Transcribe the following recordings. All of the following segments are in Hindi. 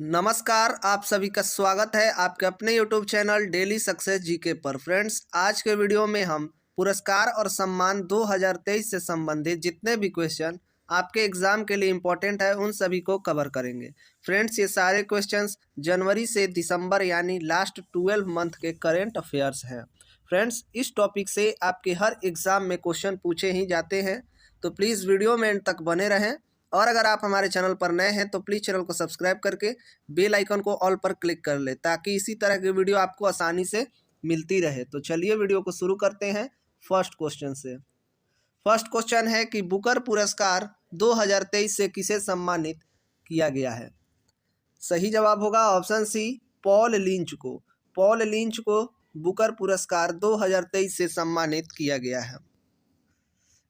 नमस्कार, आप सभी का स्वागत है आपके अपने YouTube channel daily success GK पर। फ्रेंड्स, आज के वीडियो में हम पुरस्कार और सम्मान 2023 से संबंधित जितने भी क्वेश्चन आपके एग्जाम के लिए इम्पोर्टेंट है उन सभी को कवर करेंगे। फ्रेंड्स, ये सारे क्वेश्चंस जनवरी से दिसंबर यानी लास्ट 12 मंथ के करेंट अफेयर्स हैं। फ्रेंड्स, इस टॉपिक से आपके हर एग्ज़ाम में क्वेश्चन पूछे ही जाते हैं, तो प्लीज़ वीडियो में एंड तक बने रहें। और अगर आप हमारे चैनल पर नए हैं तो प्लीज़ चैनल को सब्सक्राइब करके बेल आइकन को ऑल पर क्लिक कर ले ताकि इसी तरह की वीडियो आपको आसानी से मिलती रहे। तो चलिए वीडियो को शुरू करते हैं फर्स्ट क्वेश्चन से। फर्स्ट क्वेश्चन है कि बुकर पुरस्कार 2023 से किसे सम्मानित किया गया है। सही जवाब होगा ऑप्शन सी, पॉल लिंच को। पॉल लिंच को बुकर पुरस्कार 2023 से सम्मानित किया गया है।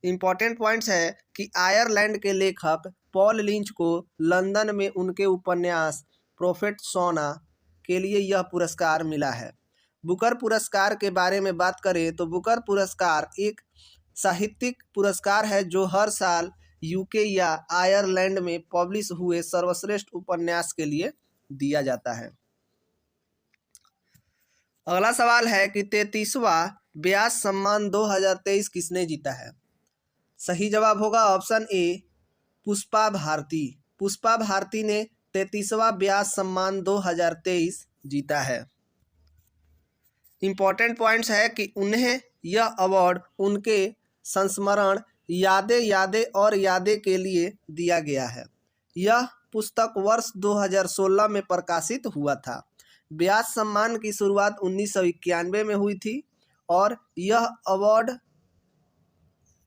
इम्पॉर्टेंट पॉइंट्स है कि आयरलैंड के लेखक पॉल लिंच को लंदन में उनके उपन्यास प्रोफेट सोना के लिए यह पुरस्कार मिला है। बुकर पुरस्कार के बारे में बात करें तो बुकर पुरस्कार एक साहित्यिक पुरस्कार है जो हर साल यूके या आयरलैंड में पब्लिश हुए सर्वश्रेष्ठ उपन्यास के लिए दिया जाता है। अगला सवाल है कि 33वां व्यास सम्मान 2023 किसने जीता है। सही जवाब होगा ऑप्शन ए, पुष्पा भारती। पुष्पा भारती ने 33वां व्यास सम्मान 2023 जीता है। इम्पॉर्टेंट पॉइंट्स है कि उन्हें यह अवार्ड उनके संस्मरण यादें यादें और यादें के लिए दिया गया है। यह पुस्तक वर्ष 2016 में प्रकाशित हुआ था। व्यास सम्मान की शुरुआत 1991 में हुई थी और यह अवार्ड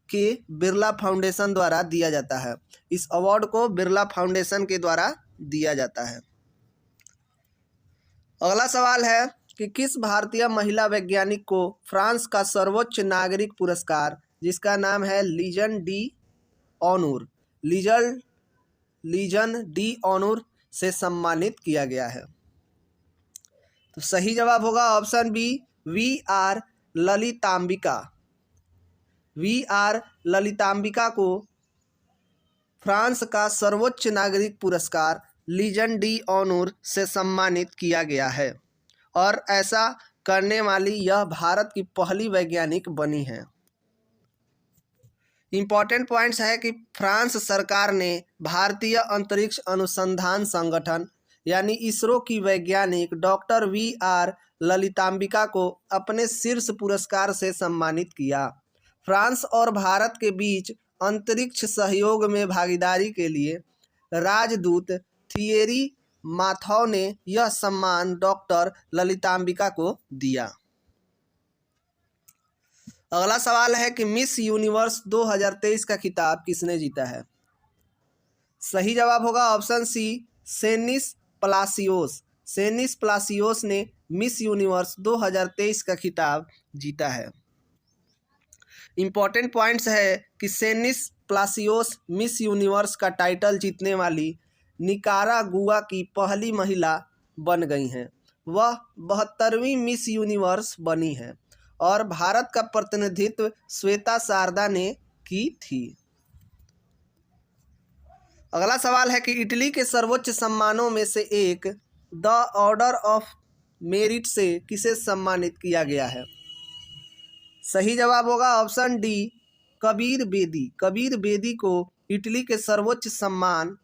के बिरला फाउंडेशन द्वारा दिया जाता है। इस अवार्ड को बिरला फाउंडेशन के द्वारा दिया जाता है। अगला सवाल है कि किस भारतीय महिला वैज्ञानिक को फ्रांस का सर्वोच्च नागरिक पुरस्कार जिसका नाम है लीजन डी ऑनूर से सम्मानित किया गया है। तो सही जवाब होगा option B, V R. Lalithambika. V R. Lalithambika को फ्रांस का सर्वोच्च नागरिक पुरस्कार लीजन डी ऑनूर से सम्मानित किया गया है और ऐसा करने वाली यह भारत की पहली वैज्ञानिक बनी है। इम्पॉर्टेंट पॉइंट्स है कि फ्रांस सरकार ने भारतीय अंतरिक्ष अनुसंधान संगठन यानी इसरो की वैज्ञानिक डॉक्टर वी.आर. ललितांबिका को अपने शीर्ष पुरस्कार से सम्मानित किया। फ्रांस और भारत के बीच अंतरिक्ष सहयोग में भागीदारी के लिए राजदूत थियरी माथौ ने यह सम्मान डॉक्टर ललितांबिका को दिया। अगला सवाल है कि मिस यूनिवर्स 2023 का खिताब किसने जीता है। सही जवाब होगा ऑप्शन सी, सेनिस प्लासियोस। सेनिस प्लासियोस ने मिस यूनिवर्स 2023 का खिताब जीता है। इम्पॉर्टेंट पॉइंट्स है कि सेनिस प्लासियोस मिस यूनिवर्स का टाइटल जीतने वाली निकारागुआ की पहली महिला बन गई हैं। वह 72वीं मिस यूनिवर्स बनी है और भारत का प्रतिनिधित्व श्वेता शारदा ने की थी। अगला सवाल है कि इटली के सर्वोच्च सम्मानों में से एक द ऑर्डर ऑफ मेरिट से किसे सम्मानित किया गया है। सही जवाब होगा ऑप्शन डी, कबीर बेदी। कबीर बेदी को इटली के सर्वोच्च सम्मान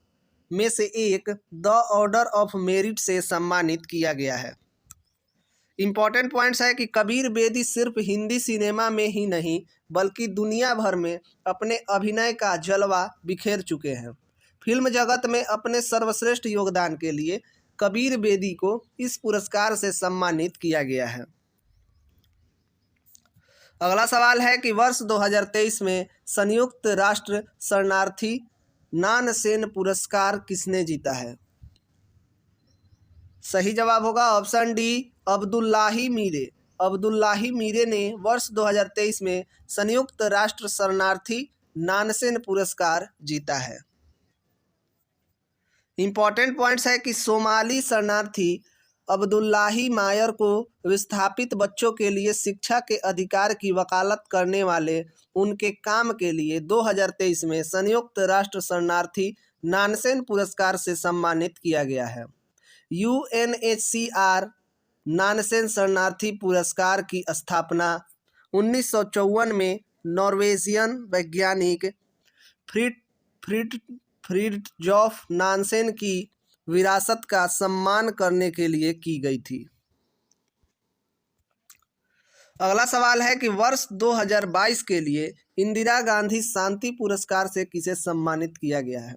में से एक द ऑर्डर ऑफ मेरिट से सम्मानित किया गया है। इम्पॉर्टेंट पॉइंट्स है कि कबीर बेदी सिर्फ हिंदी सिनेमा में ही नहीं बल्कि दुनिया भर में अपने अभिनय का जलवा बिखेर चुके हैं। फिल्म जगत में अपने सर्वश्रेष्ठ योगदान के लिए कबीर बेदी को इस पुरस्कार से सम्मानित किया गया है। अगला सवाल है कि वर्ष 2023 में संयुक्त राष्ट्र शरणार्थी नानसेन पुरस्कार किसने जीता है। सही जवाब होगा ऑप्शन डी, अब्दुल्लाही मीरे। अब्दुल्लाही मीरे ने वर्ष 2023 में संयुक्त राष्ट्र शरणार्थी नानसेन पुरस्कार जीता है। इम्पॉर्टेंट पॉइंट्स है कि सोमाली शरणार्थी अब्दुल्लाही मायर को विस्थापित बच्चों के लिए शिक्षा के अधिकार की वकालत करने वाले उनके काम के लिए 2023 में संयुक्त राष्ट्र शरणार्थी नानसेन पुरस्कार से सम्मानित किया गया है। UNHCR नानसेन शरणार्थी पुरस्कार की स्थापना 1954 में नॉर्वेजियन वैज्ञानिक फ्रिडजॉफ नानसेन की विरासत का सम्मान करने के लिए की गई थी। अगला सवाल है कि वर्ष 2022 के लिए इंदिरा गांधी शांति पुरस्कार से किसे सम्मानित किया गया है?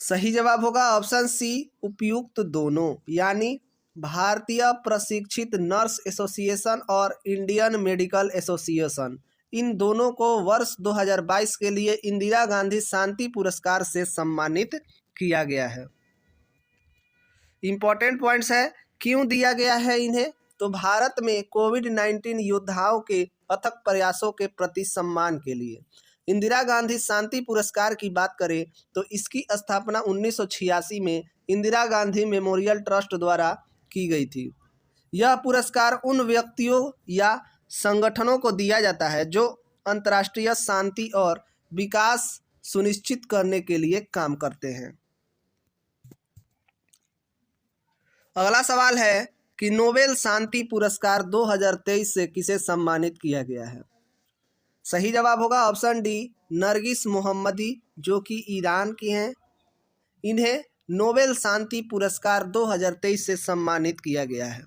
सही जवाब होगा ऑप्शन सी, उपयुक्त दोनों, यानी भारतीय प्रशिक्षित नर्स एसोसिएशन और इंडियन मेडिकल एसोसिएशन, इन दोनों को वर्ष 2022 के लिए इंदिरा गांधी शांति पुरस्कार से सम्मानित किया गया है। इंपॉर्टेंट पॉइंट्स है, क्यों दिया गया है इन्हें? तो भारत में कोविड-19 योद्धाओं के अथक प्रयासों के प्रति सम्मान के लिए। इंदिरा गांधी शांति पुरस्कार की बात करें तो इसकी स्थापना 1986 में इंदिरा गांधी मेमोरियल ट्रस्ट द्वारा की गई थी। यह पुरस्कार उन व्यक्तियों या संगठनों को दिया जाता है जो अंतर्राष्ट्रीय शांति और विकास सुनिश्चित करने के लिए काम करते हैं। अगला सवाल है कि नोबेल शांति पुरस्कार 2023 से किसे सम्मानित किया गया है? सही जवाब होगा ऑप्शन डी, नरगिस मोहम्मदी, जो कि ईरान की हैं। इन्हें नोबेल शांति पुरस्कार 2023 से सम्मानित किया गया है।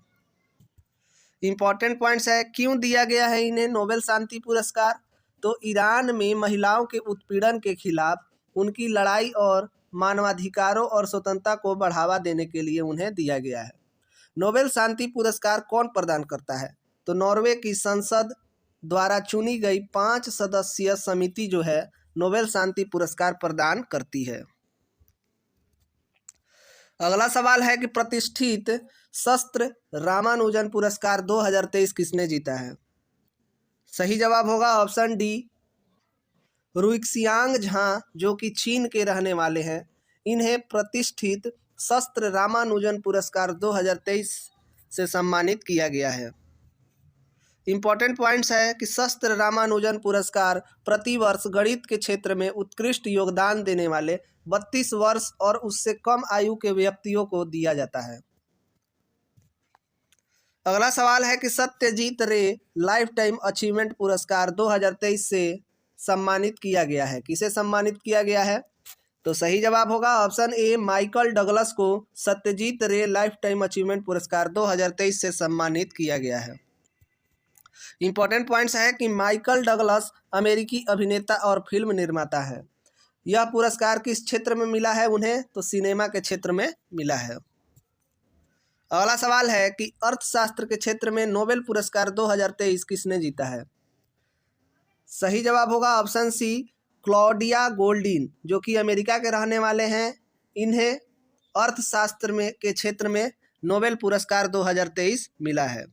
इंपॉर्टेंट पॉइंट्स है, क्यों दिया गया है इन्हें नोबेल शांति पुरस्कार? तो ईरान में महिलाओं के उत्पीड़न के खिलाफ उनकी लड़ाई और मानवाधिकारों और स्वतंत्रता को बढ़ावा देने के लिए उन्हें दिया गया है। नोबेल शांति पुरस्कार कौन प्रदान करता है? तो नॉर्वे की संसद द्वारा चुनी गई 5 सदस्यीय समिति जो है नोबेल शांति पुरस्कार प्रदान करती है। अगला सवाल है कि प्रतिष्ठित शस्त्र रामानुजन पुरस्कार 2023 किसने जीता है? सही जवाब होगा ऑप्शन डी, रुइक्सियांग झां, जो कि चीन के रहने वाले हैं। इन्हें प्रतिष्ठित शस्त्र रामानुजन पुरस्कार 2023 से सम्मानित किया गया है। इंपॉर्टेंट पॉइंट्स है कि शस्त्र रामानुजन पुरस्कार प्रतिवर्ष गणित के क्षेत्र में उत्कृष्ट योगदान देने वाले 32 वर्ष और उससे कम आयु के व्यक्तियों को दिया जाता है। अगला सवाल है कि सत्यजीत रे लाइफ टाइम अचीवमेंट पुरस्कार 2023 से सम्मानित किया गया है। किसे सम्मानित किया गया है? तो सही जवाब होगा ऑप्शन ए, माइकल डगलस को सत्यजीत रे लाइफ टाइम अचीवमेंट पुरस्कार 2023 से सम्मानित किया गया है। इंपॉर्टेंट पॉइंट्स है कि माइकल डगलस अमेरिकी अभिनेता और फिल्म निर्माता है। यह पुरस्कार किस क्षेत्र में मिला है उन्हें? तो सिनेमा के क्षेत्र में मिला है। अगला सवाल है कि अर्थशास्त्र के क्षेत्र में नोबेल पुरस्कार 2023 किसने जीता है? सही जवाब होगा ऑप्शन सी, क्लॉडिया गोल्डिन, जो कि अमेरिका के रहने वाले हैं। इन्हें अर्थशास्त्र में के क्षेत्र में नोबेल पुरस्कार 2023 मिला है।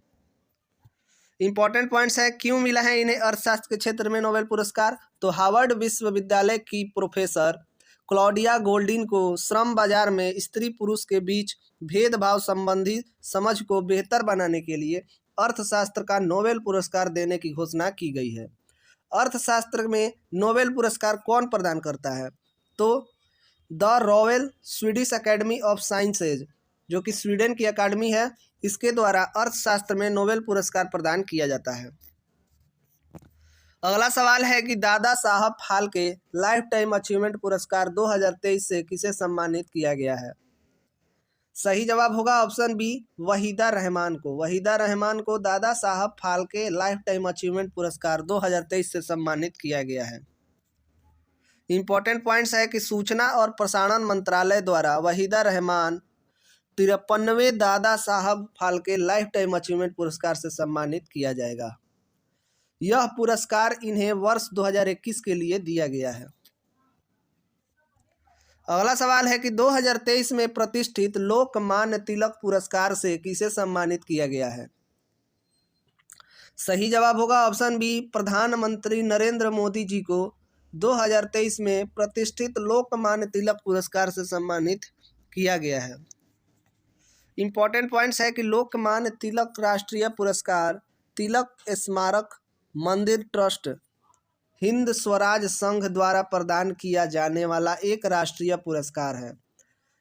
इंपॉर्टेंट पॉइंट्स है, क्यों मिला है इन्हें अर्थशास्त्र के क्षेत्र में नोबेल पुरस्कार? तो हार्वर्ड विश्वविद्यालय की प्रोफेसर क्लॉडिया गोल्डिन को श्रम बाजार में स्त्री पुरुष के बीच भेदभाव संबंधी समझ को बेहतर बनाने के लिए अर्थशास्त्र का नोबेल पुरस्कार देने की घोषणा की गई है। अर्थशास्त्र में नोबेल पुरस्कार कौन प्रदान करता है? तो the royal Swedish academy of sciences, जो कि स्वीडन की अकादमी है, इसके द्वारा अर्थशास्त्र में नोबेल पुरस्कार प्रदान किया जाता है। अगला सवाल है कि Dada Saheb Phalke life time achievement पुरस्कार 2023 से किसे सम्मानित किया गया है? सही जवाब होगा ऑप्शन बी, वहीदा रहमान को। वहीदा रहमान को Dada Saheb Phalke life time achievement पुरस्कार 2023 से सम्मानित किया गया है। इंपॉर्टेंट पॉइंट्स है कि सूचना और प्रसारण मंत्रालय द्वारा Waheeda Rehman 53वें Dada Saheb Phalke life time achievement पुरस्कार से सम्मानित किया जाएगा। यह पुरस्कार इन्हें वर्ष 2021 के लिए दिया गया है। अगला सवाल है कि 2023 में प्रतिष्ठित लोकमान्य तिलक पुरस्कार से किसे सम्मानित किया गया है? सही जवाब होगा ऑप्शन बी, प्रधानमंत्री नरेंद्र मोदी जी को 2023 में प्रतिष्ठित लोकमान्य तिलक पुरस्कार से सम्मानित किया गया है। इंपॉर्टेंट पॉइंट्स है कि लोकमान्य तिलक राष्ट्रीय पुरस्कार तिलक स्मारक मंदिर ट्रस्ट हिंद स्वराज संघ द्वारा प्रदान किया जाने वाला एक राष्ट्रीय पुरस्कार है।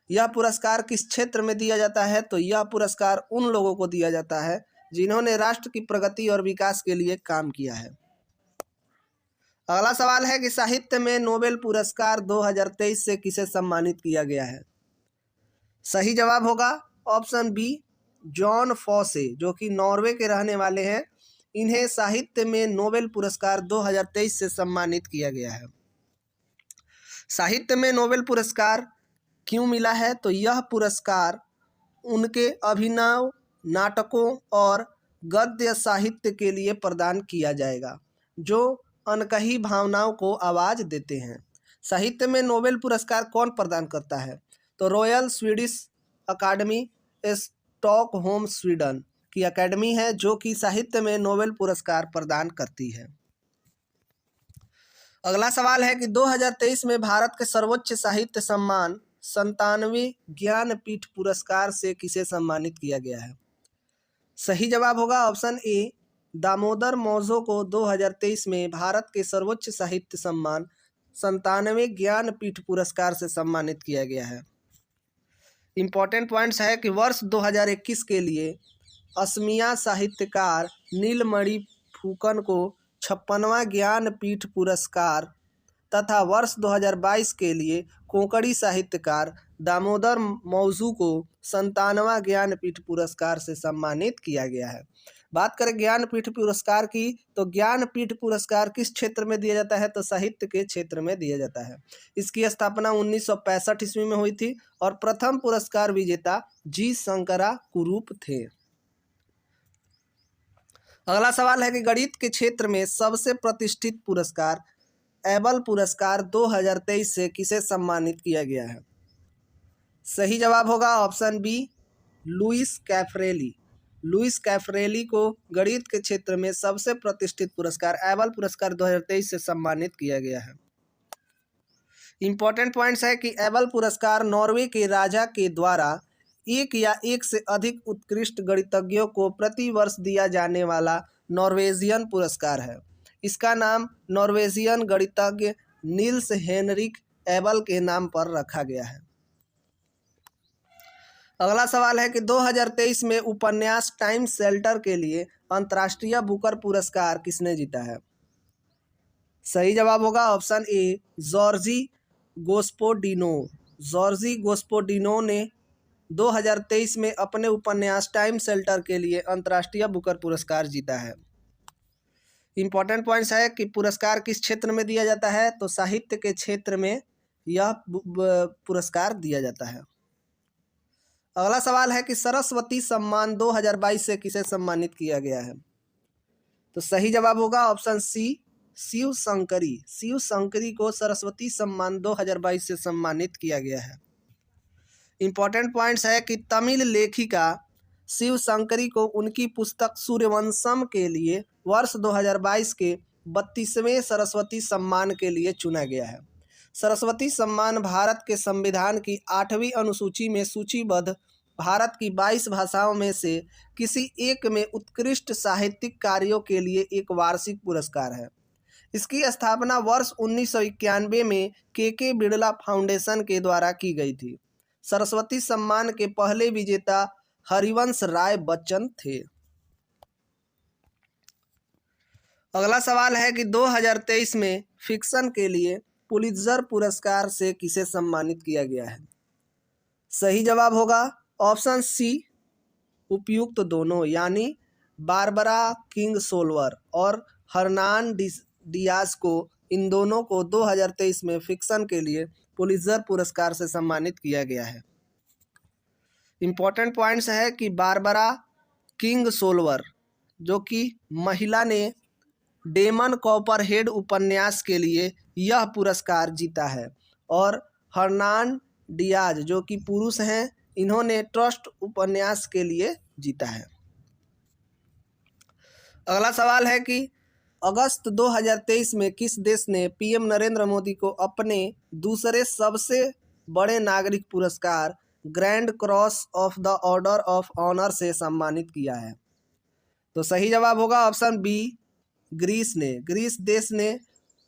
यह पुरस्कार किस क्षेत्र में दिया जाता है? तो यह पुरस्कार उन लोगों को दिया जाता है जिन्होंने राष्ट्र की प्रगति और विकास के लिए काम किया है। अगला सवाल है कि साहित्य में नोबेल पुरस्कार 2023 से किसे सम्मानित किया गया है? सही जवाब होगा ऑप्शन बी, जॉन फॉसे, जो कि नॉर्वे के रहने वाले हैं। इन्हें साहित्य में नोबेल पुरस्कार 2023 से सम्मानित किया गया है। साहित्य में नोबेल पुरस्कार क्यों मिला है? तो यह पुरस्कार उनके अभिनव, नाटकों और गद्य साहित्य के लिए प्रदान किया जाएगा जो अनकही भावनाओं को आवाज़ देते हैं। साहित्य में नोबेल पुरस्कार कौन प्रदान करता है? तो रॉयल स्वीडिश अकादमी स्टॉकहोम स्वीडन की अकेडमी है जो कि साहित्य में नोबेल पुरस्कार प्रदान करती है। अगला सवाल है कि 2023 में भारत के सर्वोच्च साहित्य सम्मान 97वें ज्ञानपीठ पुरस्कार से किसे सम्मानित किया गया है? सही जवाब होगा ऑप्शन ए, दामोदर मौजो को 2023 में भारत के सर्वोच्च साहित्य सम्मान 97वें ज्ञानपीठ पुरस्कार से सम्मानित किया गया है। इम्पॉर्टेंट पॉइंट्स है कि वर्ष 2021 के लिए असमिया साहित्यकार नीलमणि फुकन को 56वां ज्ञानपीठ पुरस्कार तथा वर्ष 2022 के लिए कोंकणी साहित्यकार दामोदर मौजू को 97वां ज्ञानपीठ पुरस्कार से सम्मानित किया गया है। बात करें ज्ञानपीठ पुरस्कार की, तो ज्ञानपीठ पुरस्कार किस क्षेत्र में दिया जाता है? तो साहित्य के क्षेत्र में दिया जाता है। इसकी स्थापना 1965 ईस्वी में हुई थी और प्रथम पुरस्कार विजेता जी शंकरा कुरूप थे। अगला सवाल है कि गणित के क्षेत्र में सबसे प्रतिष्ठित पुरस्कार एबल पुरस्कार 2023 से किसे सम्मानित किया गया है? सही जवाब होगा option B, Louis Caffarelli. Louis Caffarelli को गणित के क्षेत्र में सबसे प्रतिष्ठित पुरस्कार एबल पुरस्कार 2023 से सम्मानित किया गया है। इंपॉर्टेंट पॉइंट्स है कि एबल पुरस्कार नॉर्वे के राजा के द्वारा एक या एक से अधिक उत्कृष्ट गणितज्ञों को प्रति वर्ष दिया जाने वाला नॉर्वेजियन पुरस्कार है। इसका नाम नॉर्वेजियन गणितज्ञ नील्स हेनरिक एबल के नाम पर रखा गया है। अगला सवाल है कि 2023 में उपन्यास टाइम शेल्टर के लिए अंतर्राष्ट्रीय बुकर पुरस्कार किसने जीता है? सही जवाब होगा ऑप्शन ए, जॉर्जी गोस्पोडिनो। जॉर्जी गोस्पोडिनो ने 2023 में अपने उपन्यास टाइम शेल्टर के लिए अंतर्राष्ट्रीय बुकर पुरस्कार जीता है। इम्पॉर्टेंट पॉइंट्स है कि पुरस्कार किस क्षेत्र में दिया जाता है? तो साहित्य के क्षेत्र में यह पुरस्कार दिया जाता है। अगला सवाल है कि सरस्वती सम्मान 2022 से किसे सम्मानित किया गया है? तो सही जवाब होगा ऑप्शन सी, शिव शंकरी। शिव शंकरी को सरस्वती सम्मान 2022 से सम्मानित किया गया है। इम्पॉर्टेंट पॉइंट्स है कि तमिल लेखिका शिव शंकरी को उनकी पुस्तक सूर्यवंशम के लिए वर्ष 2022 के 32वें सरस्वती सम्मान के लिए चुना गया है। सरस्वती सम्मान भारत के संविधान की 8वीं अनुसूची में सूचीबद्ध भारत की 22 भाषाओं में से किसी एक में उत्कृष्ट साहित्यिक कार्यों के लिए एक वार्षिक पुरस्कार है। इसकी स्थापना वर्ष 1991 में के बिड़ला फाउंडेशन के द्वारा की गई थी। सरस्वती सम्मान के पहले विजेता हरिवंश राय बच्चन थे। अगला सवाल है कि 2023 में फिक्शन के लिए पुलित्जर पुरस्कार से किसे सम्मानित किया गया है? सही जवाब होगा ऑप्शन सी, उपयुक्त दोनों, यानी बारबरा किंगसोल्वर और हर्नान डियाज को, इन दोनों को 2023 में फिक्शन के लिए पुलित्जर पुरस्कार से सम्मानित किया गया है। इम्पॉर्टेंट पॉइंट्स है कि बारबरा किंगसोल्वर जो कि महिला ने डेमन कॉपरहेड उपन्यास के लिए यह पुरस्कार जीता है और हर्नान डियाज जो कि पुरुष हैं, इन्होंने ट्रस्ट उपन्यास के लिए जीता है। अगला सवाल है कि अगस्त 2023 में किस देश ने पीएम नरेंद्र मोदी को अपने दूसरे सबसे बड़े नागरिक पुरस्कार grand cross of the order of honour से सम्मानित किया है? तो सही जवाब होगा ऑप्शन बी, ग्रीस ने। ग्रीस देश ने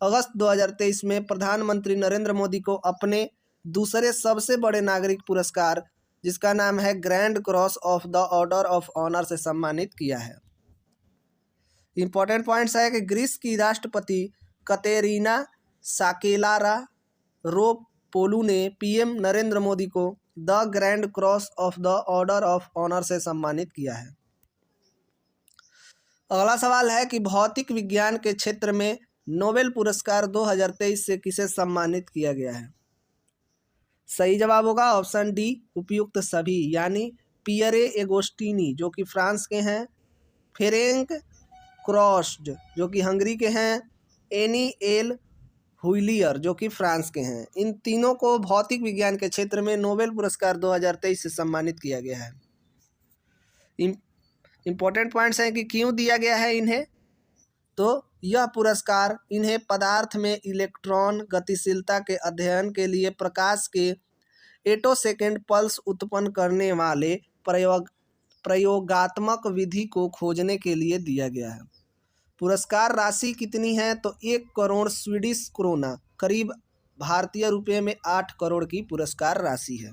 अगस्त 2023 में प्रधानमंत्री नरेंद्र मोदी को अपने दूसरे सबसे बड़े नागरिक पुरस्कार जिसका नाम है grand cross of the order of honour से सम्मानित किया है। इंपॉर्टेंट पॉइंट्स है कि ग्रीस की राष्ट्रपति कतेरीना साकेलारा रोपोलू ने पीएम नरेंद्र मोदी को the grand cross of the order of honour से सम्मानित किया है। अगला सवाल है कि भौतिक विज्ञान के क्षेत्र में नोबेल पुरस्कार 2023 से किसे सम्मानित किया गया है? सही जवाब होगा ऑप्शन डी, उपयुक्त सभी, यानी पियरे एगोस्टिनी जो कि फ्रांस के हैं, फेरेंक क्रॉस्ड जो कि हंगरी के हैं, एनी एल हुइलियर जो कि फ्रांस के हैं। इन तीनों को भौतिक विज्ञान के क्षेत्र में नोबेल पुरस्कार 2023 से सम्मानित किया गया है। इम्पोर्टेंट पॉइंट्स हैं कि क्यों दिया गया है इन्हें। तो यह पुरस्कार इन्हें पदार्थ में इलेक्ट्रॉन गतिशीलता के अध्ययन के लिए प्रकाश के एटोसेकेंड पल्स उत्पन्न करने वाले प्रयोगात्मक विधि को खोजने के लिए दिया गया है। पुरस्कार राशि कितनी है? तो 1 करोड़ स्वीडिश क्रोना, करीब भारतीय रुपये में 8 करोड़ की पुरस्कार राशि है।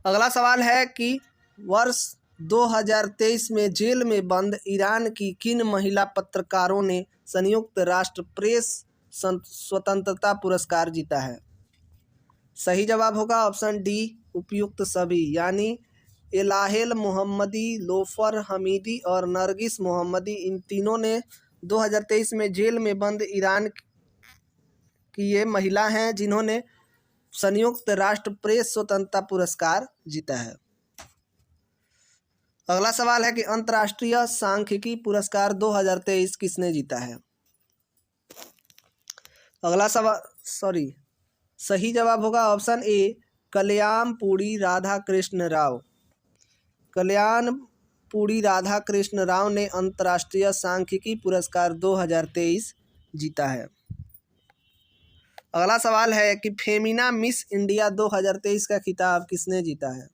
अगला सवाल है कि वर्ष 2023 में जेल में बंद ईरान की किन महिला पत्रकारों ने संयुक्त राष्ट्र प्रेस स्वतंत्रता पुरस्कार जीता है? सही जवाब होगा ऑप्शन डी, उपयुक्त सभी, यानी एलाहेल मोहम्मदी, लोफर हमीदी और नरगिस मोहम्मदी। इन तीनों ने 2023 में जेल में बंद ईरान की ये महिला हैं जिन्होंने संयुक्त राष्ट्र प्रेस स्वतंत्रता पुरस्कार जीता है। अगला सवाल है कि अंतर्राष्ट्रीय सांख्यिकी पुरस्कार 2023 किसने जीता है? अगला सवाल सही जवाब होगा ऑप्शन ए, कल्याणपुरी राधाकृष्ण राव। कल्याणपुरी राधाकृष्ण राव ने अंतर्राष्ट्रीय सांख्यिकी पुरस्कार 2023 जीता है। अगला सवाल है कि फेमिना मिस इंडिया 2023 का खिताब किसने जीता है?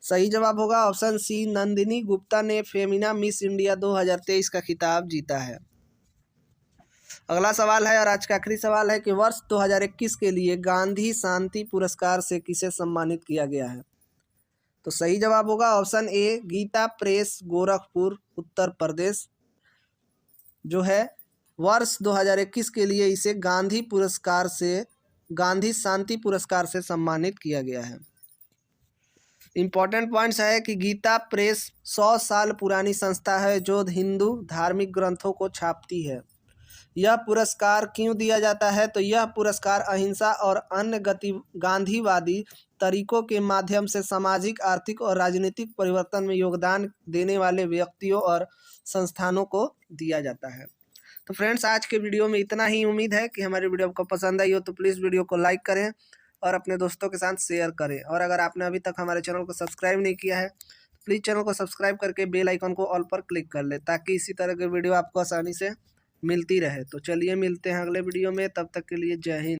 सही जवाब होगा ऑप्शन सी, नंदिनी गुप्ता ने फेमिना मिस इंडिया 2023 का खिताब जीता है। अगला सवाल है और आज का आखिरी सवाल है कि वर्ष 2021 के लिए गांधी शांति पुरस्कार से किसे सम्मानित किया गया है? तो सही जवाब होगा option A, Gita Press Gorakhpur Uttar Pradesh जो है वर्ष 2021 के लिए इसे गांधी शांति पुरस्कार से सम्मानित किया गया है। इम्पॉर्टेंट पॉइंट्स है कि गीता प्रेस 100 साल पुरानी संस्था है जो हिंदू धार्मिक ग्रंथों को छापती है। यह पुरस्कार क्यों दिया जाता है? तो यह पुरस्कार अहिंसा और अन्य गांधीवादी तरीकों के माध्यम से सामाजिक, आर्थिक और राजनीतिक परिवर्तन में योगदान देने वाले व्यक्तियों और संस्थानों को दिया जाता है। तो फ्रेंड्स, आज के वीडियो में इतना ही। उम्मीद है कि हमारी वीडियो आपको पसंद आई हो तो प्लीज़ वीडियो को लाइक करें और अपने दोस्तों के साथ शेयर करें। और अगर आपने अभी तक हमारे चैनल को सब्सक्राइब नहीं किया है तो प्लीज़ चैनल को सब्सक्राइब करके बेल आइकन को ऑल पर क्लिक कर ले ताकि इसी तरह के वीडियो आपको आसानी से मिलती रहे। तो चलिए मिलते हैं अगले वीडियो में, तब तक के लिए जय हिंद।